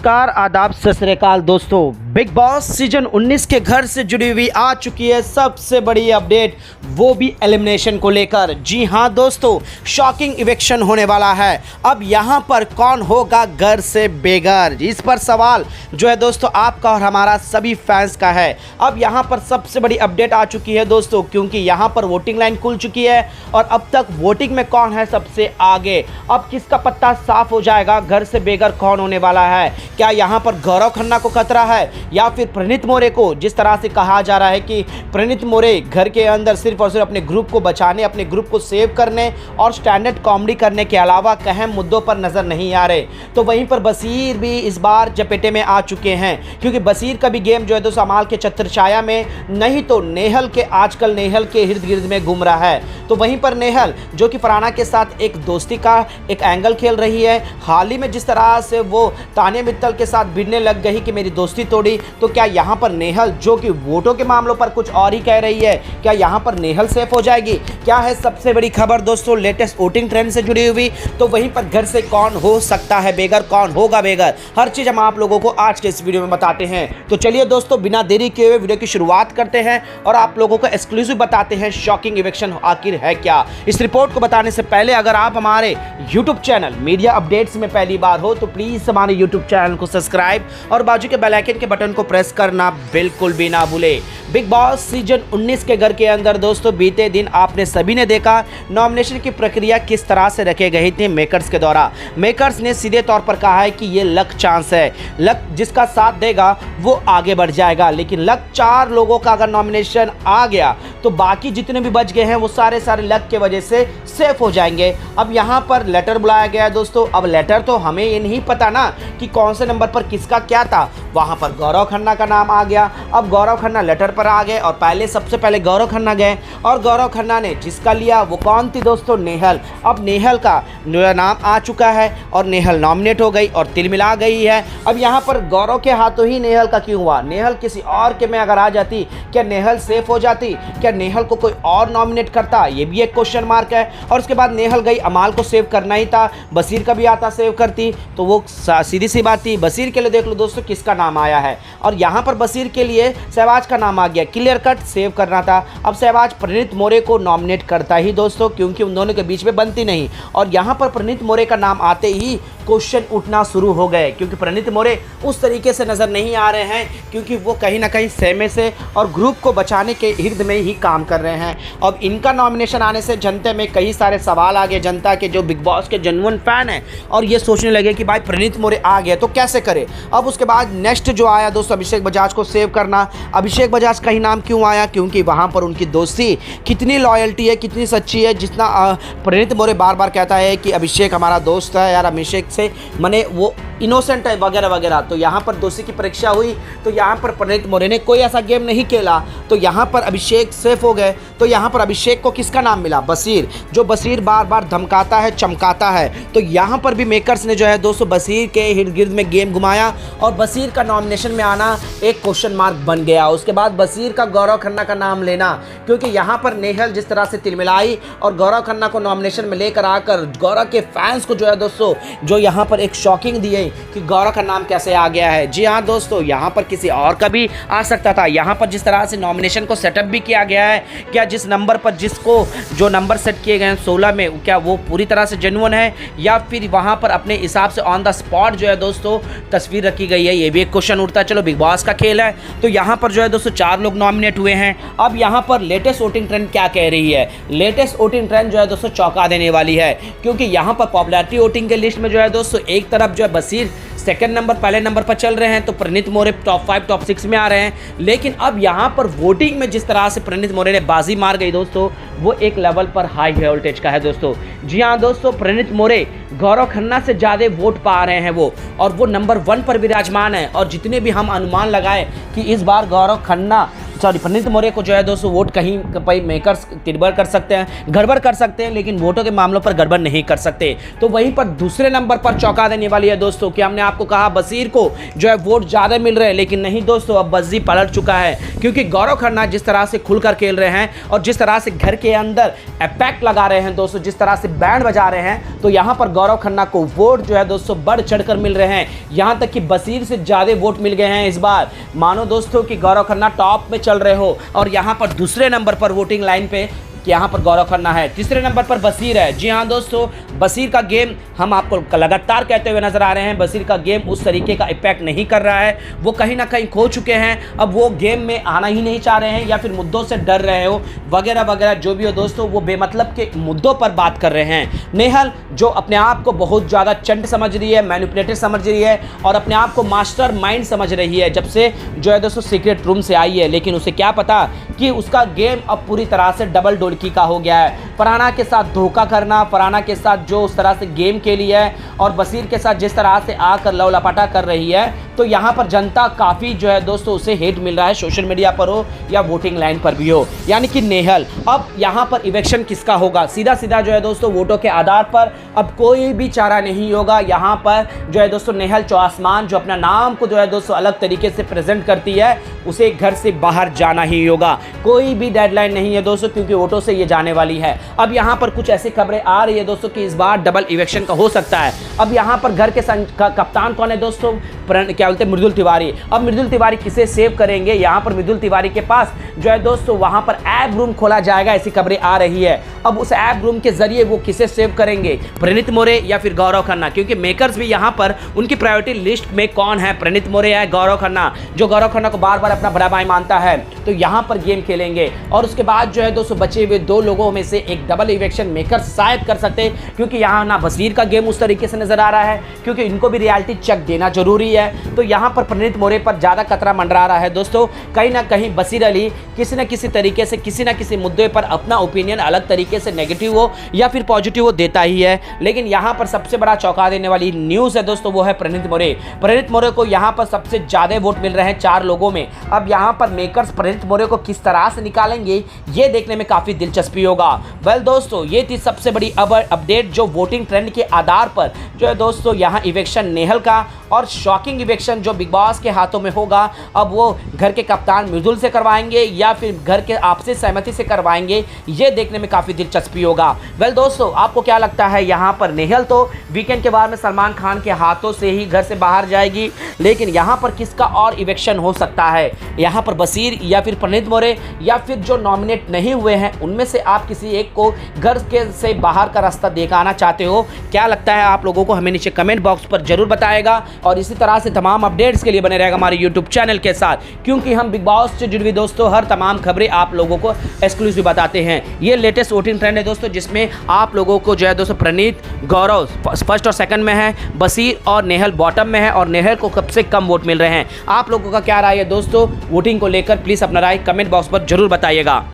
नमस्कार, आदाब, सत श्री अकाल दोस्तों। बिग बॉस सीजन 19 के घर से जुड़ी हुई आ चुकी है सबसे बड़ी अपडेट, वो भी एलिमिनेशन को लेकर। जी हां दोस्तों, शॉकिंग इवेक्शन होने वाला है। अब यहां पर कौन होगा घर से बेघर, इस पर सवाल जो है दोस्तों आपका और हमारा सभी फैंस का है। अब यहां पर सबसे बड़ी अपडेट आ चुकी है दोस्तों, क्योंकि यहां पर वोटिंग लाइन खुल चुकी है और अब तक वोटिंग में कौन है सबसे आगे। अब किसका पत्ता साफ हो जाएगा, घर से बेघर कौन होने वाला है। क्या यहां पर गौरव खन्ना को खतरा है या फिर प्रणीत मोरे को। जिस तरह से कहा जा रहा है कि प्रणीत मोरे घर के अंदर सिर्फ और सिर्फ अपने ग्रुप को बचाने, अपने ग्रुप को सेव करने और स्टैंडर्ड कॉमेडी करने के अलावा अहम मुद्दों पर नजर नहीं आ रहे। तो वहीं पर बसीर भी इस बार जपेटे में आ चुके हैं, क्योंकि बसीर का भी गेम जो है दोस्तों अमाल के छत्रछाया में, नहीं तो नेहल के आजकल नेहल के इर्द गिर्द में घूम रहा है। तो वहीं पर नेहल जो कि फरहाना के साथ एक दोस्ती का एक एंगल खेल रही है। हाल ही में जिस तरह से वो तानिया मित्तल के साथ भिड़ने लग गई कि मेरी दोस्ती तोड़ी, तो क्या यहां पर नेहल जो कि वोटों के मामलों पर कुछ और ही कह रही है, क्या यहां पर नेहल सेफ हो जाएगी। क्या है सबसे बड़ी खबर दोस्तों लेटेस्ट वोटिंग ट्रेंड से जुड़ी हुई। तो वहीं पर घर से कौन हो सकता है बेघर, कौन होगा बेघर, हर चीज हम आप लोगों को आज के इस वीडियो में बताते हैं। तो चलिए दोस्तों बिना देरी किए हुए वीडियो की शुरुआत करते हैं और आप लोगों को एक्सक्लूसिव बताते हैं शॉकिंग इवेक्शन आखिर है क्या। इस रिपोर्ट को बताने से पहले अगर आप हमारे यूट्यूब चैनल मीडिया अपडेट्स में पहली बार हो तो प्लीज हमारे यूट्यूब चैनल को सब्सक्राइब और बाजू के बेल आइकन के बटन को प्रेस करना बिल्कुल भी ना भूले। बिग बॉस सीजन 19 के घर के अंदर दोस्तों बीते दिन आपने सभी ने देखा नॉमिनेशन की प्रक्रिया किस तरह से रखे गई थी मेकर्स के द्वारा। मेकर्स ने सीधे तौर पर कहा है कि ये लक चांस है, लक जिसका साथ देगा वो आगे बढ़ जाएगा। लेकिन लक 4 लोगों का अगर नॉमिनेशन आ गया तो बाकी जितने भी बच गए हैं वो सारे लक के वजह से सेफ हो जाएंगे। अब यहाँ पर लेटर बुलाया गया है दोस्तों। अब लेटर तो हमें ये नहीं पता ना कि कौन से नंबर पर किसका क्या था। वहां पर गौरव खन्ना का नाम आ गया। अब गौरव खन्ना लेटर पर आ गए और सबसे पहले गौरव खन्ना गए और गौरव खन्ना ने जिसका लिया वो कौन थी दोस्तों, नेहल। अब नेहल का नाम आ चुका है और नेहल नॉमिनेट हो गई और तिलमिला गई है। अब यहाँ पर गौरव के हाथों ही नेहल का क्यों हुआ, नेहल किसी और के में अगर आ जाती क्या नेहल सेफ हो जाती, क्या नेहल को कोई और नॉमिनेट करता, ये भी एक क्वेश्चन मार्क है। और उसके बाद नेहल गई, अमाल को सेव करना ही था, बसीर का भी आता सेव करती तो वो सीधी सी बात थी। बसीर के लिए देख लो दोस्तों किसका नाम आया है और यहाँ पर बसीर के लिए सहवाज का नाम आ गया, क्लियर कट सेव करना था। अब सहवाज प्रणीत मोरे को नॉमिनेट करता ही दोस्तों, क्योंकि उन दोनों के बीच में बनती नहीं। और यहाँ पर प्रणीत मोरे का नाम आते ही क्वेश्चन उठना शुरू हो गए, क्योंकि प्रणीत मोरे उस तरीके से नजर नहीं आ रहे हैं, क्योंकि वो कहीं ना कहीं सहमे से और ग्रुप को बचाने के इर्द में ही काम कर रहे हैं। अब इनका नॉमिनेशन आने से जनता में कई सारे सवाल आ गए, जनता के जो बिग बॉस के जेन्युइन फैन हैं और ये सोचने लगे कि भाई प्रणीत मोरे आ गए तो कैसे करे। अब उसके बाद नेक्स्ट जो आया दोस्तों अभिषेक बजाज को सेव करना। अभिषेक बजाज का ही नाम क्यों आया, क्योंकि वहाँ पर उनकी दोस्ती कितनी लॉयल्टी है, कितनी सच्ची है। जितना प्रणीत मोरे बार बार कहता है कि अभिषेक हमारा दोस्त है यार, अभिषेक से मने वो इनोसेंट है वगैरह वगैरह। तो यहाँ पर दोस्ती की परीक्षा हुई तो यहाँ पर प्रणीत मोरे ने कोई ऐसा गेम नहीं खेला तो यहाँ पर अभिषेक सेफ हो गए। तो यहाँ पर अभिषेक को किसका नाम मिला, बसीर, जो बसीर बार बार धमकाता है चमकाता है। तो यहाँ पर भी मेकर्स ने जो है दोस्तों बसीर के इर्द गिर्द में गेम घुमाया और बसीर का नॉमिनेशन में आना एक क्वेश्चन मार्क बन गया। उसके बाद बसीर का गौरव खन्ना का नाम लेना, क्योंकि यहाँ पर नेहल जिस तरह से तिलमिलाई और गौरव खन्ना को नॉमिनेशन में लेकर आकर गौरव के फैंस को जो है दोस्तों जो यहाँ पर एक शॉकिंग दी है कि गौरव का नाम कैसे आ गया है। जी हाँ दोस्तों, यहाँ पर किसी और का भी आ सकता था। यहाँ पर जिस तरह से नॉमिनेशन को सेटअप भी किया गया है, क्या जिस नंबर पर जिसको जो नंबर सेट किए गए हैं 16 में, क्या वो पूरी तरह से जेन्युइन है या फिर वहाँ पर अपने हिसाब से ऑन द स्पॉट जो है दोस्तों तस्वीर रखी गई है, ये भी एक क्वेश्चन उठता है। चलो बिग बॉस का खेल है तो यहाँ पर जो है दोस्तों 4 लोग नॉमिनेट हुए हैं। अब यहाँ पर लेटेस्ट वोटिंग ट्रेंड क्या कह रही है, लेटेस्ट वोटिंग ट्रेंड जो है दोस्तों चौंका देने वाली है, क्योंकि यहाँ पर पॉपुलैरिटी वोटिंग के लिस्ट में जो है दोस्तों एक तरफ जो है बसीर सेकंड नंबर पहले नंबर पर चल रहे हैं तो प्रणीत मोरे टॉप 5 टॉप 6 में आ रहे हैं। लेकिन अब यहाँ पर वोटिंग में जिस तरह से प्रणीत मोरे ने बाजी मार गई दोस्तों, वो एक लेवल पर हाई वोल्टेज का है दोस्तों। जी हाँ दोस्तों, प्रणीत मोरे गौरव खन्ना से ज़्यादा वोट पा रहे हैं वो, और वो नंबर 1 पर विराजमान है। और जितने भी हम अनुमान लगाए कि इस बार गौरव खन्ना प्रणीत मौर्य को जो है दोस्तों वोट कहीं कहीं मेकर्स तिरबर कर सकते हैं, गड़बड़ कर सकते हैं, लेकिन वोटों के मामलों पर गड़बड़ नहीं कर सकते। तो वहीं पर दूसरे नंबर पर चौंका देने वाली है दोस्तों कि हमने आपको कहा बशीर को जो है वोट ज़्यादा मिल रहे हैं, लेकिन नहीं दोस्तों, अब बस्सी पलट चुका है, क्योंकि गौरव खन्ना जिस तरह से खुलकर खेल रहे हैं और जिस तरह से घर के अंदर इफेक्ट लगा रहे हैं दोस्तों, जिस तरह से बैंड बजा रहे हैं, तो यहाँ पर गौरव खन्ना को वोट जो है दोस्तों बढ़ चढ़कर मिल रहे हैं। यहाँ तक कि बशीर से ज़्यादा वोट मिल गए हैं इस बार। मानो दोस्तों कि गौरव खन्ना टॉप में चल रहे हो और यहाँ पर दूसरे नंबर पर वोटिंग लाइन पे यहाँ पर गौरव खन्ना है, तीसरे नंबर पर बशीर है। जी हाँ दोस्तों, बशीर का गेम हम आपको लगातार कहते हुए नजर आ रहे हैं, बशीर का गेम उस तरीके का इम्पैक्ट नहीं कर रहा है, वो कहीं ना कहीं खो चुके हैं, अब वो गेम में आना ही नहीं चाह रहे हैं या फिर मुद्दों से डर रहे हो वगैरह वगैरह, जो भी हो दोस्तों, वो बेमतलब के मुद्दों पर बात कर रहे हैं। नेहल जो अपने आप को बहुत ज़्यादा चंट समझ रही है, मैनिपुलेटर समझ रही है और अपने आप को मास्टर माइंड समझ रही है जब से जो है दोस्तों सीक्रेट रूम से आई है, लेकिन उसे क्या पता कि उसका गेम अब पूरी तरह से डबल डोलकी का हो गया है। फरहाना के साथ धोखा करना, फरहाना के साथ जो उस तरह से गेम खेली है और बशीर के साथ जिस तरह से आकर लवलपाटा कर रही है, तो यहाँ पर जनता काफ़ी जो है दोस्तों उसे हेट मिल रहा है, सोशल मीडिया पर हो या वोटिंग लाइन पर भी हो। यानी कि नेहल, अब यहाँ पर इलेक्शन किसका होगा, सीधा सीधा जो है दोस्तों वोटों के आधार पर अब कोई भी चारा नहीं होगा। यहाँ पर जो है दोस्तों नेहल चौआसमान जो अपना नाम को जो है दोस्तों अलग तरीके से प्रेजेंट करती है, उसे घर से बाहर जाना ही होगा। कोई भी डेडलाइन नहीं है दोस्तों, क्योंकि वोटों से ये जाने वाली है। अब यहाँ पर कुछ ऐसी खबरें आ रही है दोस्तों कि इस बार डबल इलेक्शन का हो सकता है। अब यहाँ पर घर के कप्तान कौन है दोस्तों, क्या बोलते हैं, मृदुल तिवारी। अब मृदुल तिवारी किसे सेव करेंगे, यहाँ पर मृदुल तिवारी के पास जो है दोस्तों वहाँ पर ऐप रूम खोला जाएगा, ऐसी खबरें आ रही है। अब उस ऐप रूम के जरिए वो किसे सेव करेंगे, प्रणीत मौर्य या फिर गौरव खन्ना, क्योंकि मेकर्स भी यहाँ पर उनकी प्रायोरिटी लिस्ट में कौन है, प्रणीत मौर्य या गौरव खन्ना, जो गौरव खन्ना को बार बार अपना बड़ा भाई मानता है, तो यहाँ पर गेम खेलेंगे। और उसके बाद जो है दोस्तों बचे हुए दो लोगों में से एक डबल इलेक्शन मेकर शायद कर सकते हैं, क्योंकि यहाँ ना बशीर का गेम उस तरीके से नजर आ रहा है, क्योंकि इनको भी रियलिटी चेक देना जरूरी है। तो यहाँ पर प्रणीत मौर्य पर ज़्यादा खतरा मंडरा रहा है दोस्तों। कहीं ना कहीं बशीर अली किसी न किसी तरीके से किसी न किसी मुद्दे पर अपना ओपिनियन अलग तरीके से नेगेटिव हो या फिर पॉजिटिव हो देता ही है, लेकिन यहाँ पर सबसे बड़ा चौंका देने वाली न्यूज़ है दोस्तों, वो है प्रणीत मौर्य। प्रणीत मौर्य को यहाँ पर सबसे ज़्यादा वोट मिल रहे हैं 4 लोगों में। अब यहाँ पर मेकर्स प्रणीत मौर्य को किस तरह से निकालेंगे, ये देखने में काफ़ी दिलचस्पी होगा। वेल दोस्तों, ये थी सबसे बड़ी अपडेट जो वोटिंग ट्रेंड के आधार पर जो है दोस्तों यहाँ इलेक्शन नेहल का और शॉकिंग इलेक्शन जो बिग बॉस के हाथों में होगा, अब वो घर के कप्तान मृदुल से करवाएंगे या फिर घर के आपसी सहमति से करवाएंगे, ये देखने में काफ़ी दिलचस्पी होगा। वेल दोस्तों, आपको क्या लगता है, यहाँ पर नेहल तो वीकेंड के बाद में सलमान खान के हाथों से ही घर से बाहर जाएगी, लेकिन यहाँ पर किसका और इलेक्शन हो सकता है, यहाँ पर बशीर या फिर प्रणीत मौर्य या फिर जो नॉमिनेट नहीं हुए हैं उनमें से आप किसी एक को घर के से बाहर का रास्ता दिखाना चाहते हो? क्या लगता है आप लोगों को, हमें नीचे कमेंट बॉक्स पर जरूर बताएगा। और इसी तरह से तमाम अपडेट्स के लिए बने रहेगा हमारे यूट्यूब चैनल के साथ, क्योंकि हम बिग बॉस से जुड़ी हुई दोस्तों हर तमाम खबरें आप लोगों को एक्सक्लूसिव बताते हैं। ये लेटेस्ट वोटिंग ट्रेंड है दोस्तों, जिसमें आप लोगों को जो है दोस्तों प्रणीत गौरव फर्स्ट और सेकंड में है, बशीर और नेहल बॉटम में है और नेहल को सबसे कम वोट मिल रहे हैं। आप लोगों का क्या राय है दोस्तों वोटिंग को लेकर, प्लीज़ अपना राय कमेंट बॉक्स पर जरूर बताइएगा।